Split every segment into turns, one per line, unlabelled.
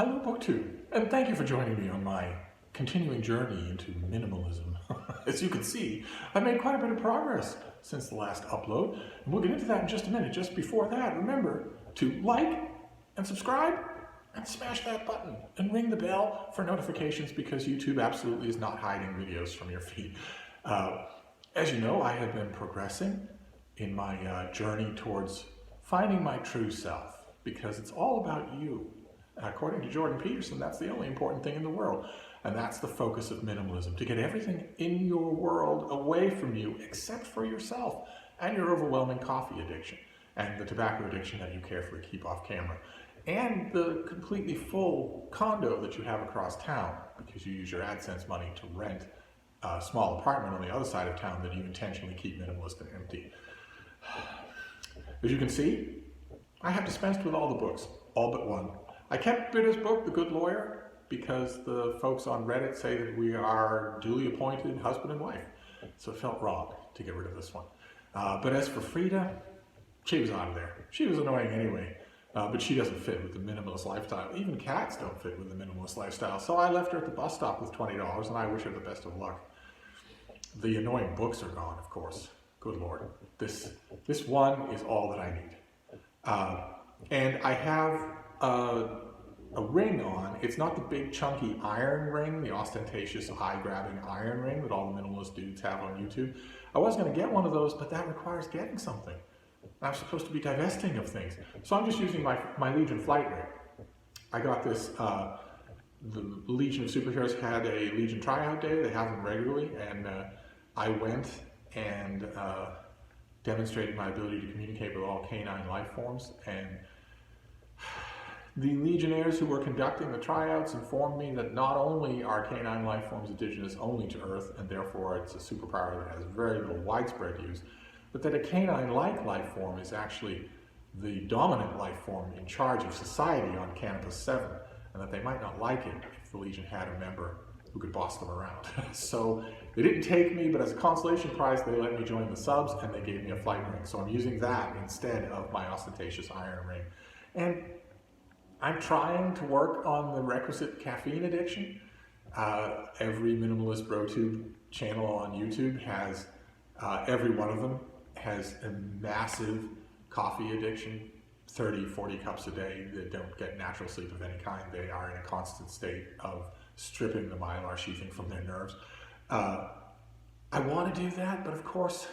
Hello, BookTube, and thank you for joining me on my continuing journey into minimalism. As you can see, I've made quite a bit of progress since the last upload, and we'll get into that in just a minute. Just before that, remember to like and subscribe and smash that button and ring the bell for notifications because YouTube absolutely is not hiding videos from your feed. As you know, I have been progressing in my journey towards finding my true self because it's all about you. According to Jordan Peterson, that's the only important thing in the world. And that's the focus of minimalism, to get everything in your world away from you except for yourself and your overwhelming coffee addiction and the tobacco addiction that you carefully keep off camera and the completely full condo that you have across town because you use your AdSense money to rent a small apartment on the other side of town that you intentionally keep minimalist and empty. As you can see, I have dispensed with all the books, all but one. I kept Bitter's book, The Good Lawyer, because the folks on Reddit say that we are duly appointed husband and wife. So it felt wrong to get rid of this one. But as for Frida, she was out of there. She was annoying anyway, but she doesn't fit with the minimalist lifestyle. Even cats don't fit with the minimalist lifestyle. So I left her at the bus stop with $20 and I wish her the best of luck. The annoying books are gone, of course. Good Lord. This one is all that I need. And I have a ring on. It's not the big chunky iron ring, the ostentatious eye-grabbing iron ring that all the minimalist dudes have on YouTube. I was going to get one of those, but that requires getting something. I'm supposed to be divesting of things. So I'm just using my Legion flight ring. I got this, the Legion of Superheroes had a Legion tryout day. They have them regularly, and I went and demonstrated my ability to communicate with all canine life forms, and the Legionnaires who were conducting the tryouts informed me that not only are canine life forms indigenous only to Earth, and therefore it's a superpower that has very little widespread use, but that a canine-like life form is actually the dominant life form in charge of society on Canopus 7, and that they might not like it if the Legion had a member who could boss them around. So they didn't take me, but as a consolation prize, they let me join the subs, and they gave me a flight ring. So I'm using that instead of my ostentatious iron ring. And I'm trying to work on the requisite caffeine addiction. Every Minimalist BroTube channel on YouTube has, every one of them has a massive coffee addiction, 30, 40 cups a day that don't get natural sleep of any kind. They are in a constant state of stripping the myelin sheathing from their nerves. I want to do that, but of course,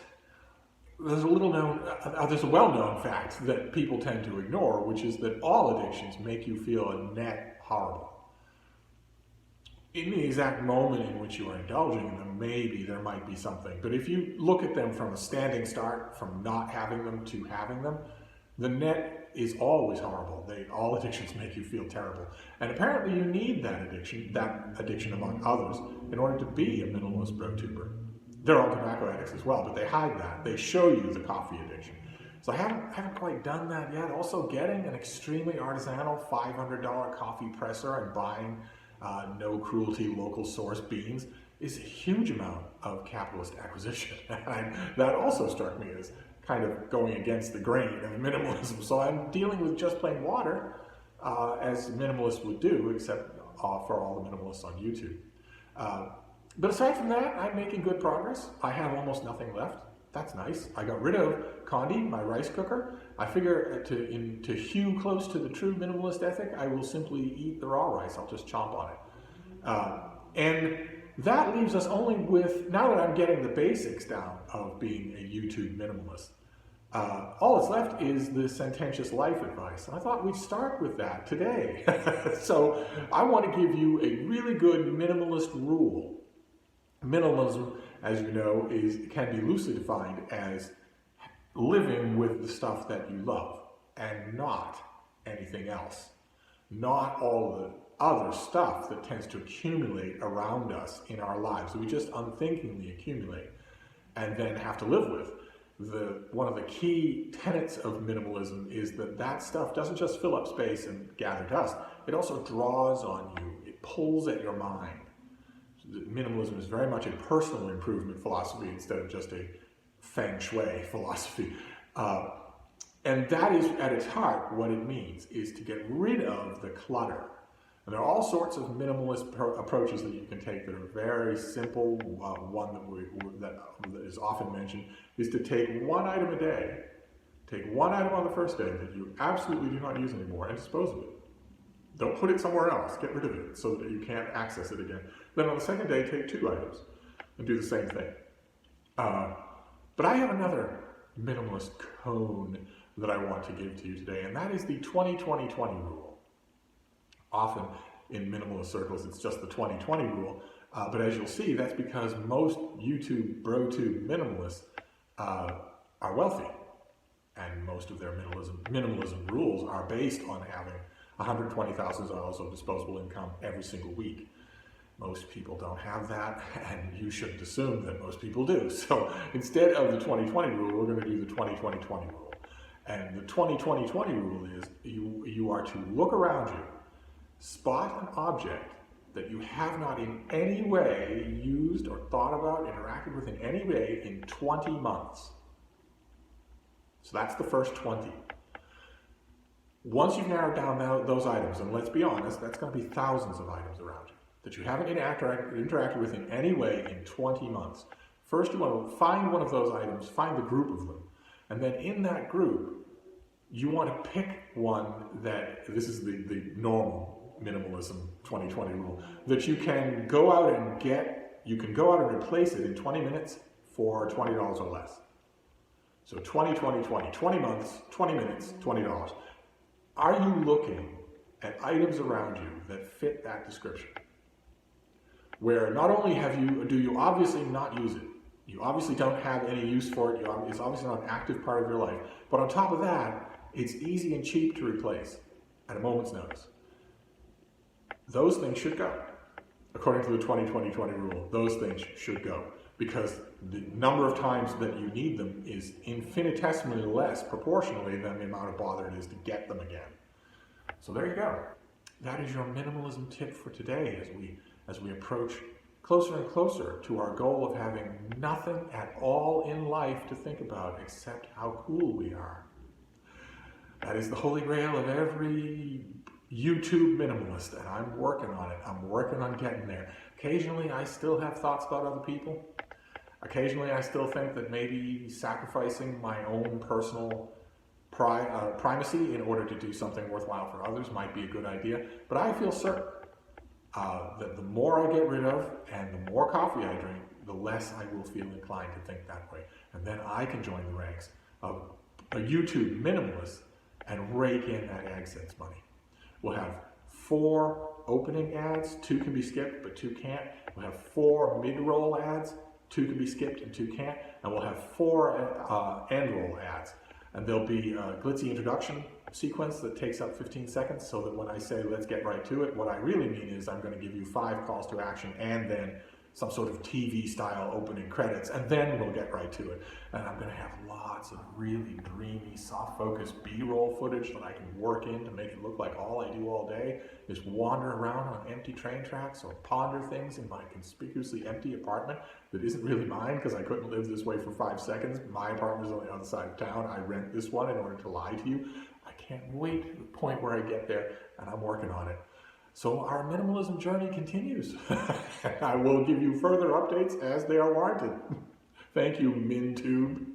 there's a well-known fact that people tend to ignore, which is that all addictions make you feel a net horrible. In the exact moment in which you are indulging in them, maybe there might be something. But if you look at them from a standing start, from not having them to having them, the net is always horrible. All addictions make you feel terrible. And apparently you need that addiction among others, in order to be a minimalist BroTuber. They're all tobacco addicts as well, but they hide that. They show you the coffee addiction. So I haven't quite done that yet. Also, getting an extremely artisanal $500 coffee presser and buying no cruelty local source beans is a huge amount of capitalist acquisition. And that also struck me as kind of going against the grain of minimalism. So I'm dealing with just plain water, as minimalists would do, except for all the minimalists on YouTube. But aside from that, I'm making good progress. I have almost nothing left. That's nice. I got rid of Condi, my rice cooker. I figure to hew close to the true minimalist ethic, I will simply eat the raw rice. I'll just chomp on it. And that leaves us only with, now that I'm getting the basics down of being a YouTube minimalist, all that's left is the sententious life advice. And I thought we'd start with that today. So I want to give you a really good minimalist rule. Minimalism, as you know, can be loosely defined as living with the stuff that you love and not anything else. Not all the other stuff that tends to accumulate around us in our lives that we just unthinkingly accumulate and then have to live with. One of the key tenets of minimalism is that stuff doesn't just fill up space and gather dust, it also draws on you, it pulls at your mind. Minimalism is very much a personal improvement philosophy instead of just a feng shui philosophy. And that is, at its heart, what it means, is to get rid of the clutter And there are all sorts of minimalist approaches that you can take that are very simple. One that is often mentioned is to take one item a day. Take one item on the first day that you absolutely do not use anymore and dispose of it. Don't put it somewhere else. Get rid of it so that you can't access it again. Then on the second day, take 2 items and do the same thing. But I have another minimalist cone that I want to give to you today, and that is the 20-20-20 rule. Often in minimalist circles, it's just the 20-20 rule, but as you'll see, that's because most YouTube, BroTube minimalists are wealthy, and most of their minimalism rules are based on having $120,000 of disposable income every single week. Most people don't have that, and you shouldn't assume that most people do. So instead of the 20-20 rule, we're going to do the 20-20-20 rule. And the 20-20-20 rule is you are to look around you, spot an object that you have not in any way used or thought about, interacted with in any way in 20 months. So that's the first 20. Once you've narrowed down those items, and let's be honest, that's going to be thousands of items around you that you haven't interacted with in any way in 20 months. First, you want to find one of those items, find the group of them, and then in that group, you want to pick one that, this is the normal minimalism 20-20 rule, that you can go out and get, you can go out and replace it in 20 minutes for $20 or less. So 20-20-20, 20 months, 20 minutes, $20. Are you looking at items around you that fit that description? Where not only do you obviously not use it, you obviously don't have any use for it, it's obviously not an active part of your life, but on top of that, it's easy and cheap to replace at a moment's notice. Those things should go. According to the 20-20-20 rule, those things should go, because the number of times that you need them is infinitesimally less proportionally than the amount of bother it is to get them again. So there you go. That is your minimalism tip for today as we approach closer and closer to our goal of having nothing at all in life to think about except how cool we are. That is the holy grail of every YouTube minimalist, and I'm working on it. I'm working on getting there. Occasionally, I still have thoughts about other people. Occasionally, I still think that maybe sacrificing my own personal primacy in order to do something worthwhile for others might be a good idea. But I feel certain that the more I get rid of and the more coffee I drink, the less I will feel inclined to think that way. And then I can join the ranks of a YouTube minimalist and rake in that AdSense money. We'll have 4 opening ads, 2 can be skipped, but 2 can't. We'll have 4 mid-roll ads, 2 can be skipped and 2 can't. And we'll have 4 end-roll ads. And there'll be a glitzy introduction sequence that takes up 15 seconds, so that when I say let's get right to it, what I really mean is I'm going to give you 5 calls to action and then some sort of TV-style opening credits, and then we'll get right to it. And I'm going to have lots of really dreamy, soft-focus B-roll footage that I can work in to make it look like all I do all day is wander around on empty train tracks or ponder things in my conspicuously empty apartment that isn't really mine because I couldn't live this way for 5 seconds. My apartment is on the other side of town. I rent this one in order to lie to you. I can't wait to the point where I get there, and I'm working on it. So our minimalism journey continues. I will give you further updates as they are warranted. Thank you, MinTube.